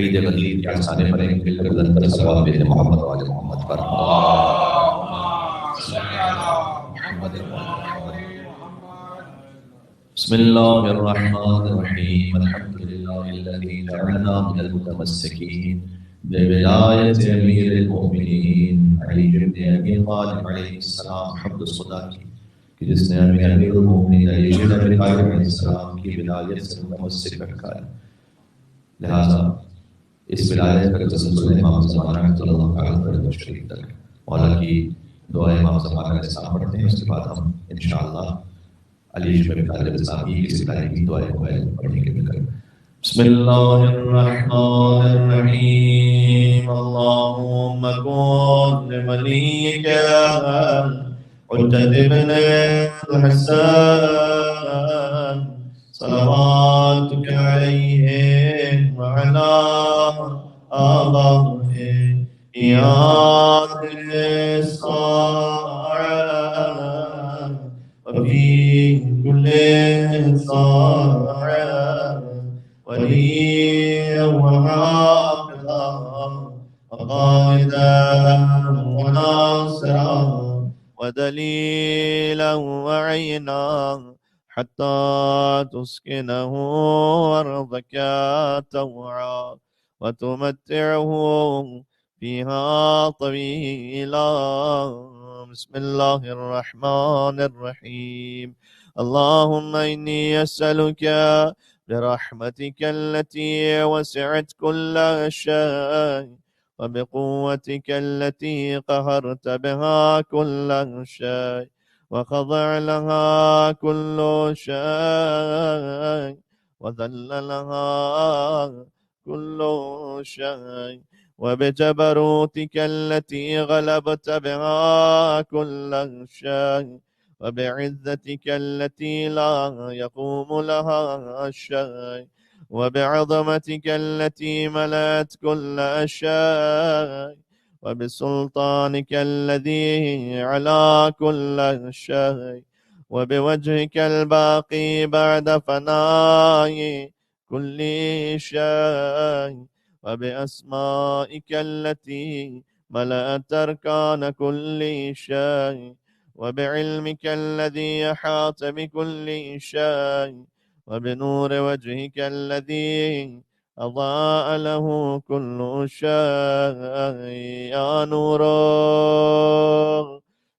ईद गदीर के आसाने पर एक निरंतर सलवात भेजें मोहम्मद वाले मोहम्मद पर। बिस्मिल्लाहिर्रहमानिर्रहीम अल्हम्दुलिल्लाहिल्लज़ी जअलना मिनल मुतमस्सिकीन बिविलायति अमीरिल मोमिनीन अली इब्न अबी तालिब अलैहिस्सलाम। हम्द खुदा कि जिसने हमें अमीरुल मोमिनीन अली इब्न अबी तालिब अलैहिस्सलाम की विलायत से मुतमस्सिक रखा है। लिहाजा इस विलायत का तसलसल इमाम ज़माना सल्लल्लाहु अलैहि वसल्लम तक। मौला की दुआ इमाम ज़माना के साथ पढ़ते हैं, उसके बाद हम इंशाअल्लाह अली इब्न अबी तालिब साहब की सिपाही की दुआ को पढ़ेंगे मिलकर। बिस्मिल्लाहिर्रहमानिर्रहीम। अल्लाहुम्मा कुन लिवलिय्यिका हुज्जत इब्न अल-हसन सलवातुका अलैहि व अला आबाइहि यादिल साअ वफी कुल्ले साअ वलिय्यन व हाफ़िज़ा वक़ाइदन व नासिरा ودليلا وعينا حتى تسكنه أرضك طوعا وتمتعه فيها طويلا. بسم الله الرحمن الرحيم. اللهم إني أسألك برحمتك التي وسعت كل شيء وبقوتك التي قهرت بها كل شيء وخضع لها كل شيء وذل لها كل شيء وبجبروتك التي غلبت بها كل شيء وبعزتك التي لا يقوم لها شيء وبعظمتك التي ملأت كل شيء وبسلطانك الذي على كل شيء وبوجهك الباقي بعد فناء كل شيء وبأسمائك التي ملأت أركان كل شيء وبعلمك الذي أحاط بكل شيء وبنور وجهك الذي أضاء له كل شيء. يا نور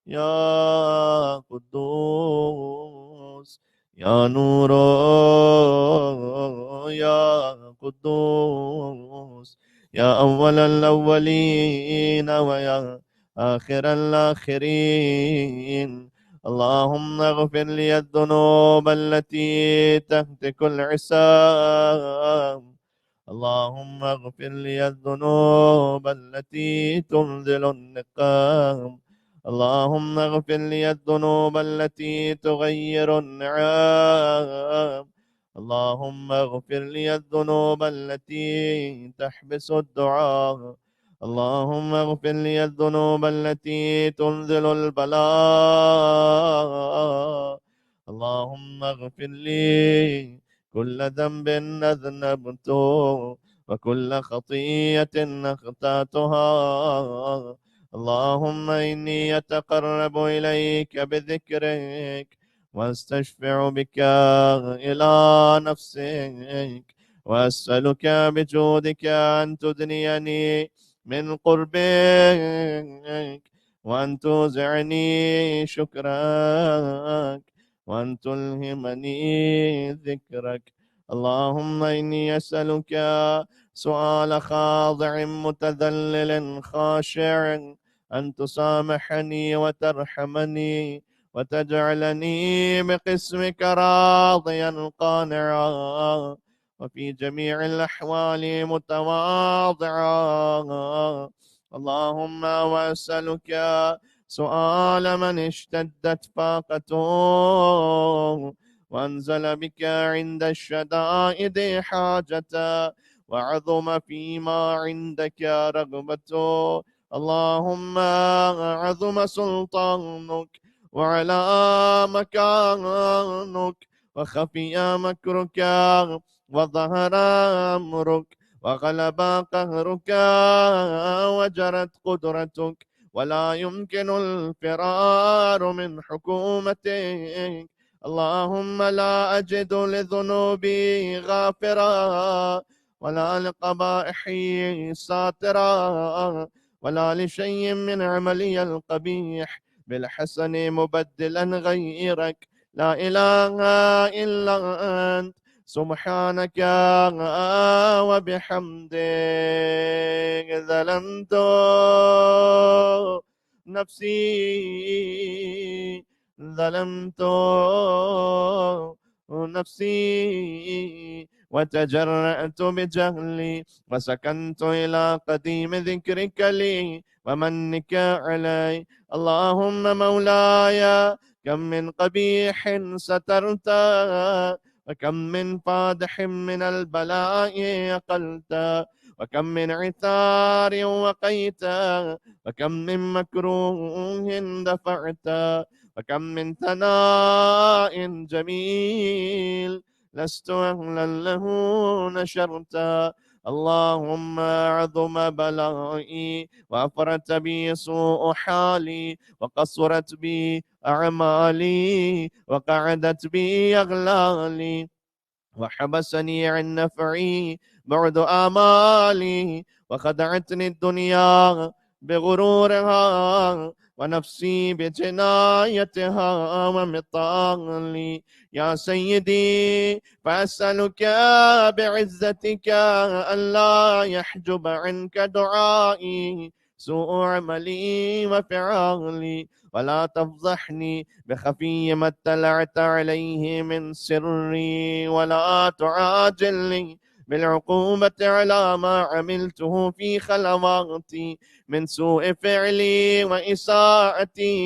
يا قدوس يا نور يا قدوس يا أول الأولين ويا آخر الآخرين. اللهم اغفر لي الذنوب التي تهتك العصام. اللهم اغفر لي الذنوب التي تنزل النقام. اللهم اغفر لي الذنوب التي تغير النعام. اللهم اغفر لي الذنوب التي تحبس الدعاء. اللهم اغفر لي الذنوب التي تنزل البلاء. اللهم اغفر لي كل ذنب أذنبته وكل خطيئة أخطأتها. اللهم إني أتقرب إليك بذكرك واستشفع بك إلى نفسك وأسألك بجودك أن تدنيني من قربك وأن توزعني شكرك وأن تلهمني ذكرك. اللهم إني أسألك سؤال خاضع متذلل خاشع أن تسامحني وترحمني وتجعلني بقسمك راضيا قانعا وفي جميع الأحوال متواضعا. اللهم وأسألك سؤال من اشتدت فاقته وأنزل بك عند الشدائد حاجته وعظم فيما عندك رغبته. اللهم عظم سلطانك وعلى مكانك وخفي مكرك وظهر أمرك وغلب قهرك وجرت قدرتك، ولا يمكن الفرار من حكومتك. اللهم لا أجد لذنوبي غافرا، ولا لقبائحي ساترا، ولا لشيء من عملي القبيح بالحسن مبدلا غيرك. لا إله إلا أنت سبحانك وبحمدك ظلمت نفسي، ظلمت نفسي وتجرأت بجهلي، وسكنت إلى قديم ذكرك لي ومنك علي. اللهم مولاي، كم من قبيح سترت، وكم من فادح من البلاء أقلت، وكم من عثار وقيت، وكم من مكروه دفعت، وكم من ثناء جميل لست أهلا له نشرت. اللهم عظم بلائي، وأفرت بي سوء حالي، وقصرت بي أعمالي، وقعدت بي أغلالي، وحبسني عن نفعي بعد آمالي، وخدعتني الدنيا بغرورها، ونفسي بجنايتها ومطالي. يا سيدي، فأسألك بعزتك ألا يحجب عنك دعائي سوء عملي وفعالي، ولا تفضحني بخفي ما اطلعت عليه من سري، ولا تعاجلني بالعقوبة على ما عملته في خلواتي من سوء فعلي وإساءتي،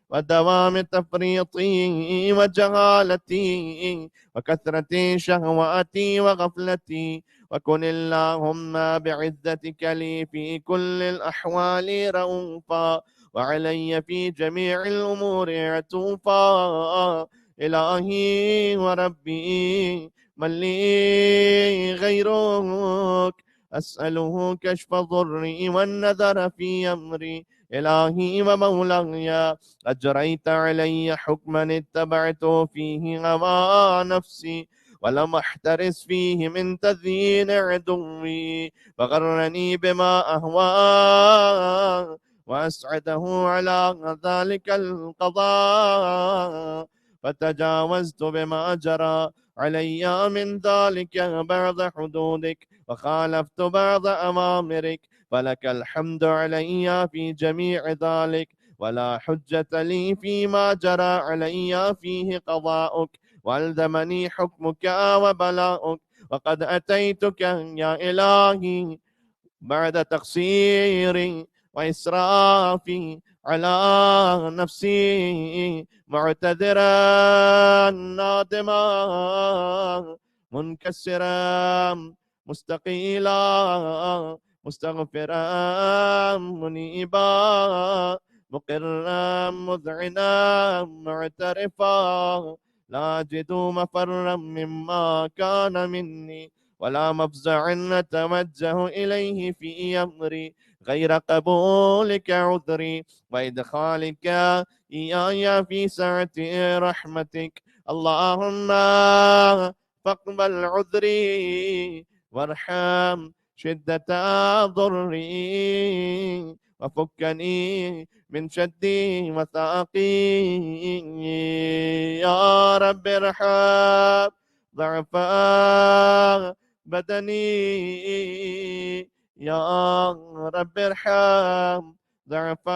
ودوام تفريطي وجهالتي، وكثرة شهواتي وغفلتي. وكن اللهم بعزتك لي في كل الأحوال رؤوفا، وعلي في جميع الأمور عطوفا. إلهي وربي، من لي غيرك؟ أسأله كشف ضري والنذر في أمري. إلهي ومولاي، أجريت علي حكما اتبعت فيه هوى نفسي، ولم أحترس فيه من تزيين عدوي، فغرني بما أهوى، وأسعده على ذلك القضاء، فتجاوزت بما جرى علي من ذلك بعض حدودك، وخالفت بعض أوامرك، فلك الحمد علي في جميع ذلك، ولا حجة لي فيما جرى علي فيه قضاؤك، والزمني حكمك وبلاؤك. وقد أتيتك يا إلهي بعد تقصيري وإسرافي على نفسي، معتذرا نادما منكسرا مستقيلا مستغفرا منيبا مقرا مذعنا معترفا، لا أجد مفرا مما كان مني، ولا مفزع نتوجه إليه في أمري غير قبولك عذري، وإدخالك إياي في سعة رحمتك. اللهم فاقبل عذري، وارحم شدة ضري، وفكني من شدي وثاقي. يا رب ارحم ضعف بدني، يا رب ارحم ضعف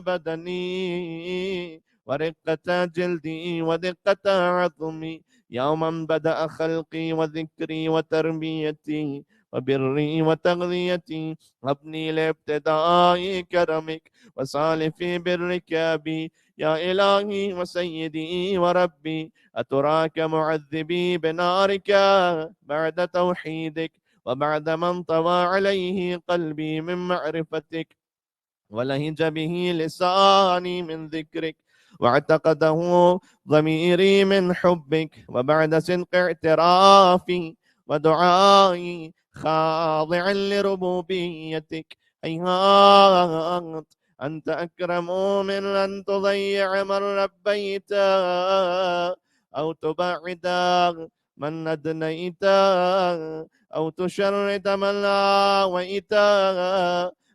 بدني، ورقة جلدي ودقة عظمي، يا من بدأ خلقي وذكري وتربيتي وبري وتغذيتي، وابني لابتداء كرمك وسالف برك بي. يا إلهي وسيدي وربي، أتراك معذبي بنارك بعد توحيدك، وبعد من طوى عليه قلبي من معرفتك، ولهج به لساني من ذكرك، واعتقده ضميري من حبك، وبعد صدق اعترافي ودعائي خاضعا لربوبيتك. هيهات أنت أكرم من أن تضيع من ربيت أو تبعد من أدنيت أو تشرد من آويت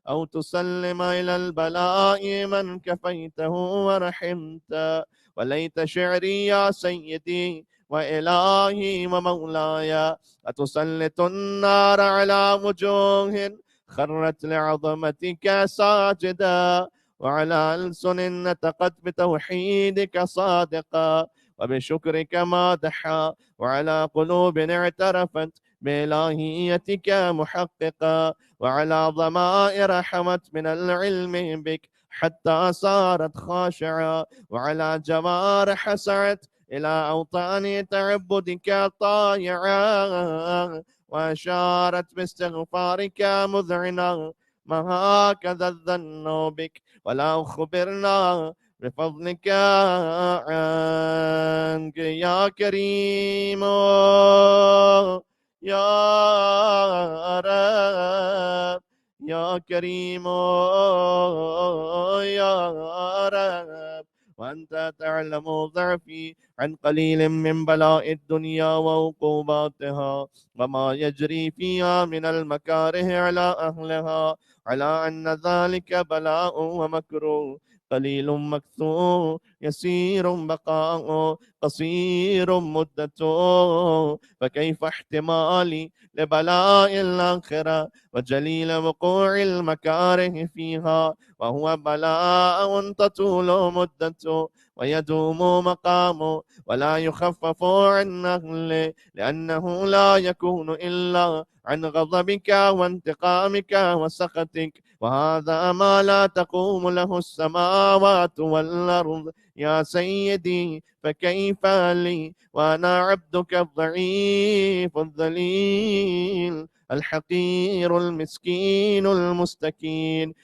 أو تسلم إلى البلاء من كفيته ورحمت. وليت شعري يا سيدي وإلهي ومولاي أتسلط النار على وجوه خرت لعظمتك ساجدا، وعلى ألسن نطقت بتوحيدك صادقا وبشكرك مادحا، وعلى قلوب اعترفت بإلهيتك محققا، وعلى ضمائر حمت من العلم بك حتى صارت خاشعة، وعلى جوارح سعت إلى أوطان تعبدك طائعا، وأشارت باستغفارك مذعنا. ما هكذا الظن بك ولا أخبرنا بفضلك عنك يا كريم يا رب، يا كريم يا رب. وأنت تعلم ضعفي عن قليل من بلاء الدنيا وعقوباتها وما يجري فيها من المكاره على أهلها، على أن ذلك بلاء ومكروه قليل مكثور يسير بقاء قصير مدته، فكيف احتمالي لبلاء الآخرة وجليل وقوع المكاره فيها وهو بلاء تطول مدته ويدوم مقامه ولا يخفف عن أهله، لأنه لا يكون إلا عن غضبك وانتقامك وسخطك، وهذا ما لا تقوم له السماوات والأرض يا سيدي. فكيف لي وأنا عبدك الضعيف الذليل الحقير المسكين المستكين؟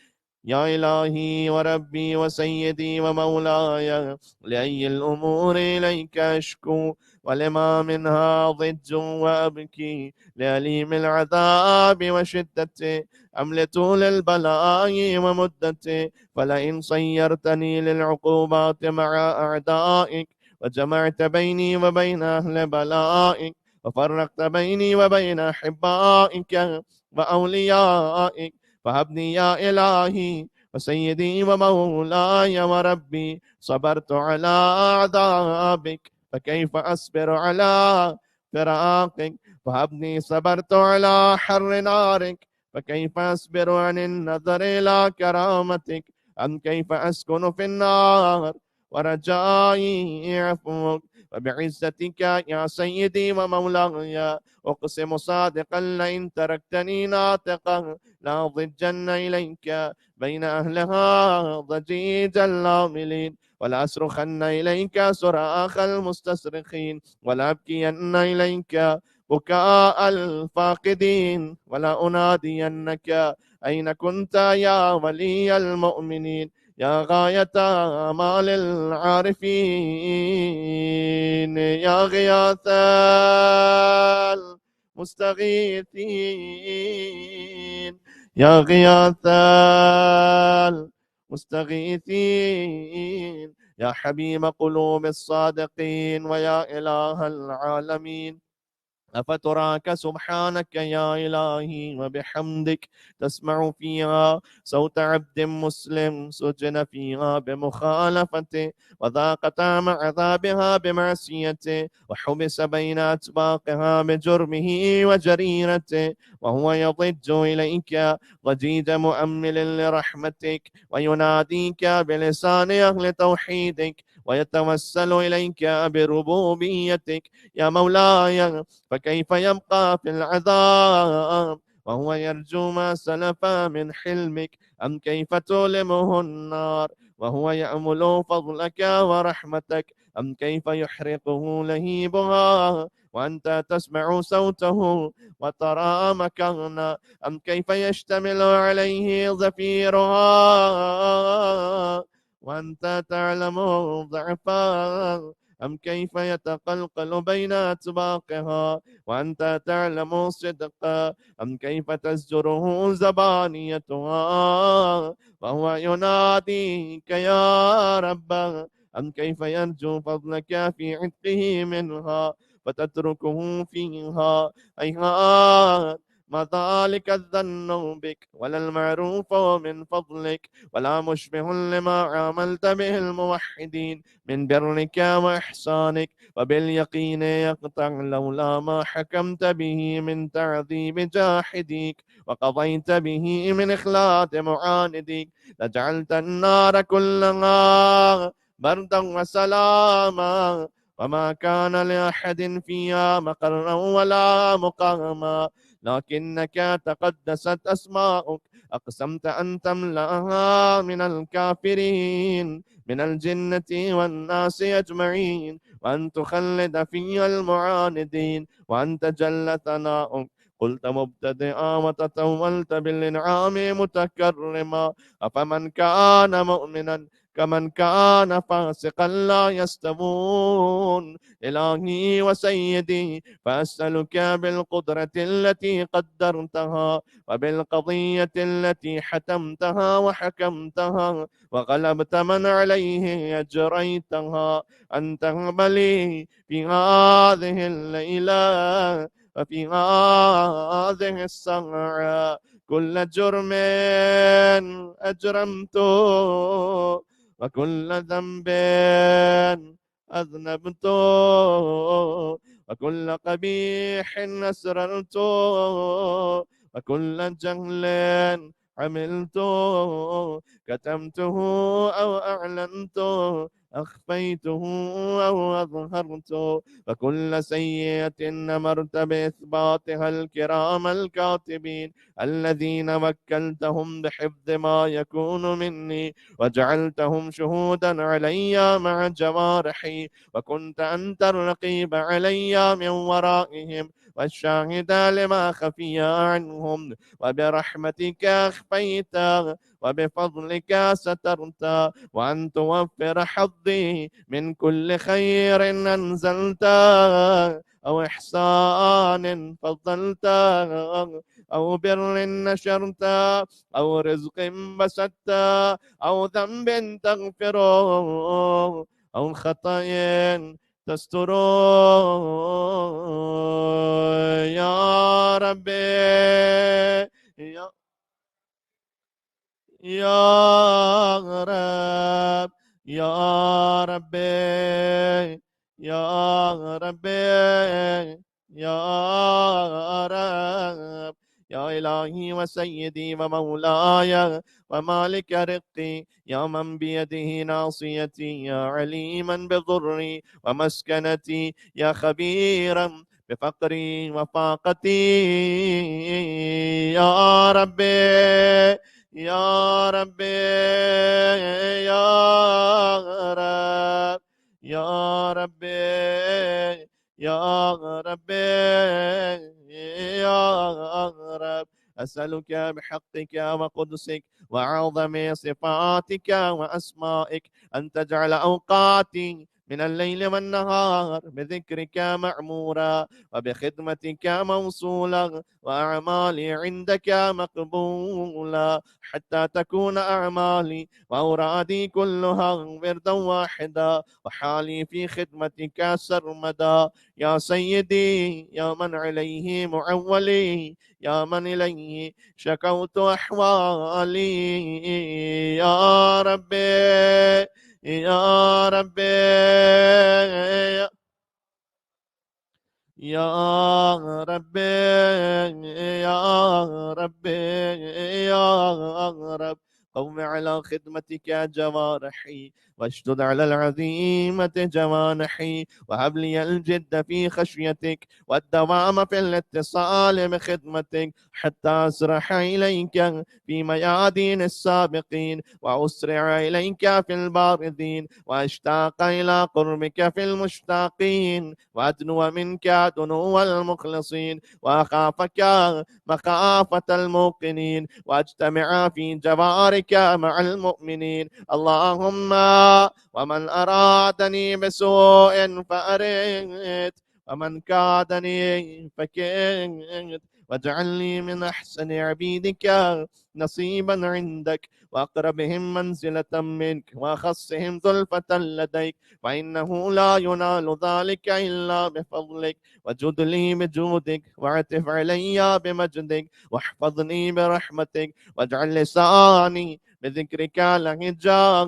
يا إلهي وربي وسيدي ومولاي، لأي الأمور إليك أشكو ولما منها ضج وأبكي؟ لأليم العذاب وشدته أم لطول البلاء ومدته؟ فلئن صيرتني للعقوبات مع أعدائك وجمعت بيني وبين أهل بلائك وفرقت بيني وبين أحبائك وأوليائك، فهبني يا إلهي وسيدي ومولاي وربي. صبرت على أعذابك فكيف أصبر على فراقك؟ فهبني صبرت على حر نارك فكيف أصبر عن النظر إلى كرامتك؟ أم كيف أسكن في النار ورجائي عفوك؟ وبعزتك يا سيدي ومولاي أقسم صادقا لئن تركتني ناطقا لأضجن إليك بين أهلها ضجيج العاملين، ولا أصرخن إليك صراخ المستصرخين، ولا أبكين إليك بكاء الفاقدين، ولا أنادينك أين كنت يا ولي المؤمنين، يا غاية آمال العارفين، يا غياث المستغيثين، يا غياث المستغيثين، يا حبيب قلوب الصادقين، ويا إله العالمين. أفتراك سبحانك يا إلهي وبحمدك تسمع فيها صوت عبد مسلم سجن فيها بمخالفته وذاق طعم عذابها بمعصيته وحبس بين أطباقها بجرمه وجريرته، وهو يضج إليك ضجيج مؤمل لرحمتك ويناديك بلسان أهل توحيدك ويتوسل إليك بربوبيتك يا مولاي. فكيف يبقى في العذاب وهو يرجو ما سلف من حلمك؟ أم كيف تؤلمه النار وهو يأمل فضلك ورحمتك؟ أم كيف يحرقه لهيبها وأنت تسمع صوته وترى مكانا؟ أم كيف يشتمل عليه زفيرها وأنت تعلم ضعفها؟ أم كيف يتقلقل بين أطباقها وأنت تعلم صدقا أم كيف تزجره زبانيتها وهو يناديك يا رب أم كيف يرجو فضلك في عتقه منها فتتركه فيها هيهات ما ذلك الظن بك ولا المعروف من فضلك ولا مشبه لما عاملت به الموحدين من برك وإحسانك وباليقين يقطع لولا ما حكمت به من تعذيب جاحديك وقضيت به من إخلاء معانديك لجعلت النار كلها بردا وسلاما وما كان لأحد فيها مقرا ولا مقاما لكنك تقدست أسماؤك أقسمت أن تملأها من الكافرين من الجنة والناس أجمعين وأن تخلد فيها المعاندين وأن تجل ثناؤك قلت مبتدئا وتطولت بالإنعام متكرما أفمن كان مؤمنا كمن كان فاسقا لا يستوون إلهي وسيدي فأسألك بالقدرة التي قدرتها وبالقضية التي حتمتها وحكمتها وغلبت من عليه أجريتها أن تقبلي في هذه الليلة وفي هذه الساعة كل جرم أجرمته وكل ذنب أذنبت وكل قبيح أسررت وكل جهل عملت كتمته أو أعلنت أخفيته أو أظهرت وكل سيئة أمرت بإثباتها الكرام الكاتبين الذين وكلتهم بحفظ ما يكون مني وجعلتهم شهودا علي مع جوارحي وكنت أنت الرقيب علي من ورائهم والشاهد لما خفي عنهم وبرحمتك أخفيت وبفضلك سترت وأن توفر حظي من كل خير أنزلت أو إحسان فضلت أو بر نشرت أو رزق بسطت أو ذنب تغفره أو خطأ تستر يا ربي يا رب يا ربي يا ربي يا رب يا إلهي وسيدي ومولاي ومالك رقي يا من بيده ناصيتي يا عليما بضري ومسكنتي يا خبيرا بفقري وفاقتي يا ربي يا ربي يا رب يا ربي يا ربي يا رب أسألك بحقك وقدسك وعظم صفاتك وأسمائك أن تجعل أوقاتي من الليل والنهار بذكرك معمورا وبخدمتك موصولا وأعمالي عندك مقبولا حتى تكون أعمالي وأورادي كلها وردا واحدا وحالي في خدمتك سرمدا يا سيدي يا من عليه معولي يا من إليه شكوت أحوالي يا ربي يا ربي يا ربي يا ربي يا رب قوم على خدمتك جوارحي واشدد على العزيمة جوانحي وهب لي الجد في خشيتك والدوام في الاتصال بخدمتك حتى أسرح إليك في ميادين السابقين وأسرع إليك في البارزين وأشتاق إلى قربك في المشتاقين وأدنو منك دنو المخلصين وأخافك مخافة الموقنين وأجتمع في جوارك بك مع المؤمنين. اللهم ومن أرادني بسوء فأرد، ومن كادني فكد، واجعلني من أحسن عبيدك نصيبا عندك، وأقربهم منزلة منك، وأخصهم زلفة لديك، فإنه لا ينال ذلك إلا بفضلك. وجد لي بجودك، واعتف علي بمجدك، واحفظني برحمتك، واجعل لساني بذكرك لهجا،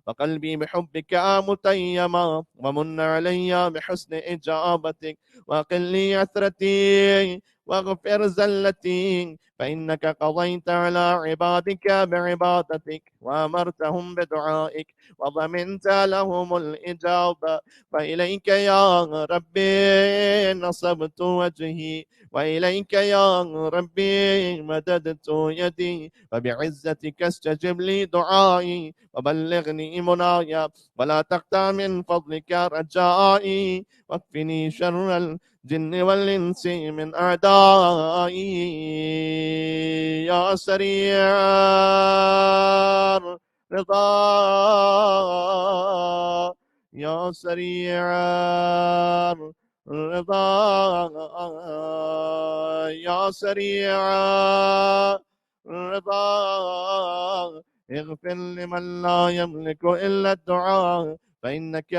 وقلبي بحبك متيما، ومن علي بحسن إجابتك، وأقل لي عثرتي، واغفر زلتي، فإنك قضيت على عبادك بعبادتك، وأمرتهم بدعائك، وضمنت لهم الإجابة. فإليك يا ربي نصبت وجهي، وإليك يا ربي مددت يدي، فبعزتك استجب لي دعائي، وبلغني منايا، ولا تقطع من فضلك رجائي، واكفني شر الجن والإنس من أعدائي. يا سريع الرضا، يا سريع الرضا، يا سريع الرضا، اغفر لمن لا يملك إلا الدعاء، فإنك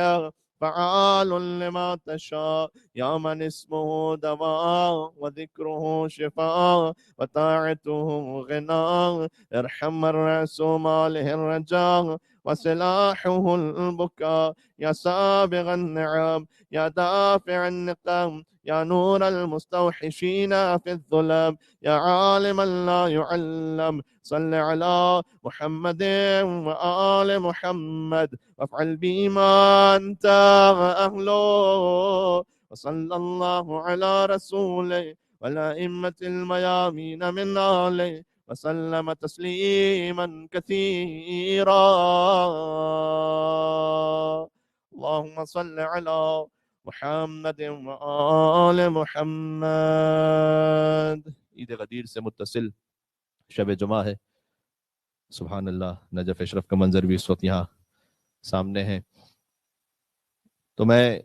فعال لما تشاء. يا من اسمه دواء، وذكره شفاء، وطاعته غنى، ارحم من رأس ماله الرجاء، وسلاحه البكاء. يا سابغ النعم، يا دافع النقم، يا نور المستوحشين في الظلم، يا عالما لا يعلم، صل على محمد وآل محمد، وافعل بما أنت أهله. وصلى الله على رسوله والأئمة الميامين من آله، وسلم تسليما كثيرا. اللهم صل على محمد وآل محمد. عید غدیر سے متصل شب جمعہ ہے. سبحان اللہ، نجف اشرف کا منظر بھی اس وقت یہاں سامنے ہے. تو میں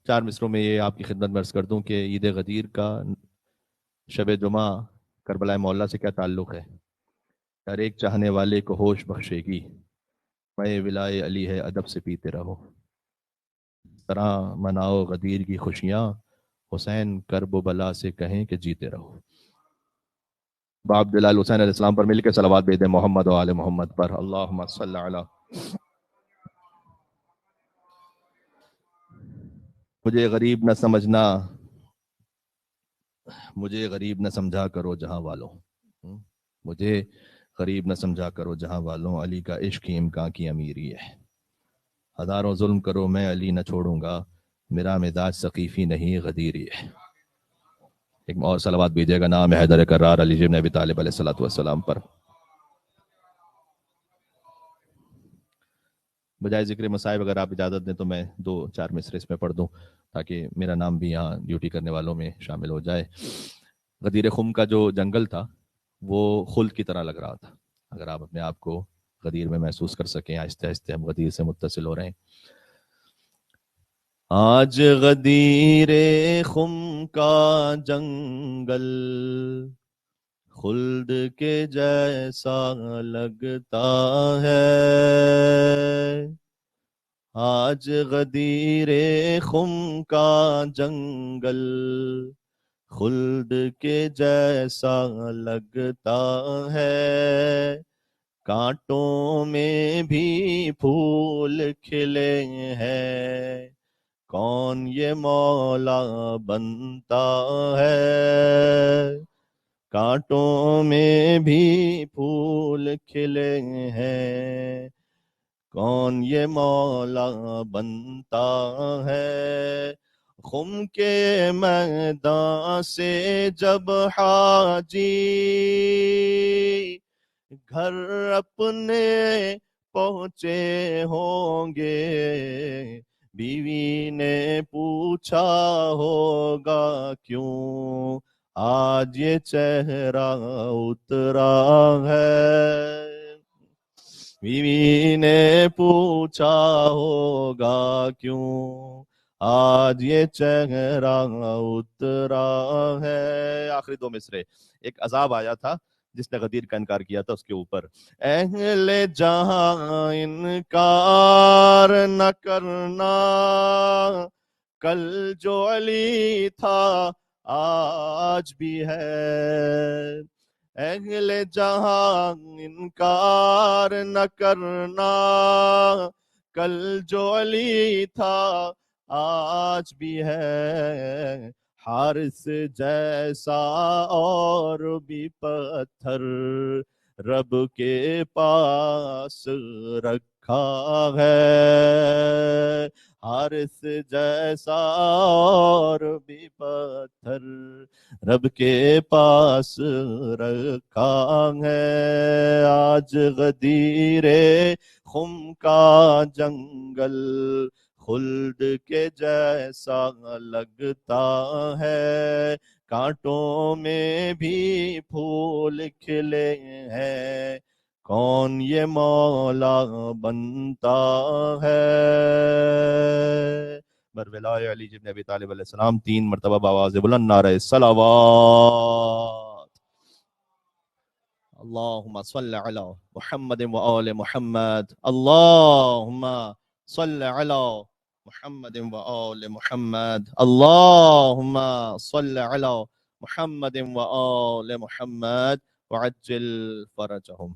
4 مصروں میں یہ آپ کی خدمت میں عرض کر دوں کہ عید غدیر کا شب جمعہ کربلا معلیٰ سے کیا تعلق ہے. ہر ایک چاہنے والے کو ہوش بخشے گی، میں ولائے علی ہے ادب سے پیتے رہو. طرح مناؤ غدیر کی خوشیاں، حسین کرب و بلا سے کہیں کہ جیتے رہو. باپ دلال حسین علیہ السلام پر مل کے صلوات بھیج دیں محمد و آل محمد پر. اللہم صلی علی. مجھے غریب نہ سمجھنا، مجھے غریب نہ سمجھا کرو جہاں والوں، مجھے غریب نہ سمجھا کرو جہاں والوں، علی کا عشق ہی امکان کی امیری ہے. ہزاروں ظلم کرو میں علی نہ چھوڑوں گا، میرا مزاج ثقیفی نہیں غدیری ہے. ایک اور صلوات بھیجیے گا نام حیدر کرار علی بن ابی طالب علیہ الصلوۃ والسلام پر. بجائے ذکر مصائب اگر آپ اجازت دیں تو میں 2-4 مصرے اس میں پڑھ دوں تاکہ میرا نام بھی یہاں ڈیوٹی کرنے والوں میں شامل ہو جائے. غدیر خم کا جو جنگل تھا وہ خلد کی طرح لگ رہا تھا. اگر آپ اپنے آپ کو غدیر میں محسوس کر سکیں، آہستہ آہستہ ہم غدیر سے متصل ہو رہے ہیں. آج غدیر خم کا جنگل خلد کے جیسا لگتا ہے. آج غدیر خم کا جنگل خلد کے جیسا لگتا ہے. کانٹوں میں بھی پھول کھلے ہیں، کون یہ مولا بنتا ہے. کانٹوں میں بھی پھول کھلے ہیں، کون یہ مولا بنتا ہے. خم کے میدان سے جب حاجی گھر اپنے پہنچے ہوں گے، بیوی نے پوچھا ہوگا کیوں آج یہ چہرہ اترا ہے. کسی نے پوچھا ہوگا کیوں آج یہ چہرہ اترا ہے. آخری دو مصرے. ایک عذاب آیا تھا جس نے غدیر کا انکار کیا تھا اس کے اوپر. اہل جہاں انکار نہ کرنا کل جو علی تھا آج بھی ہے. اہل جہاں انکار نہ کرنا کل جو علی تھا آج بھی ہے. حارث جیسا اور بھی پتھر رب کے پاس رکھا ہے. حارث جیسا اور بھی پتھر رب کے پاس رکھا ہے. آج غدیر خم کا جنگل خلد کے جیسا لگتا ہے. کانٹوں میں بھی پھول کھلے ہیں کون یہ مولا بنتا ہے. برولائے علی ابن ابی طالب علیہ السلام 3 مرتبہ بآواز بلند نعرہ صلوات. اللہم صل علی محمد و آل محمد. اللہم صل علی محمد و آل محمد. اللہم صل علی محمد و آل محمد وعجل فرجہم.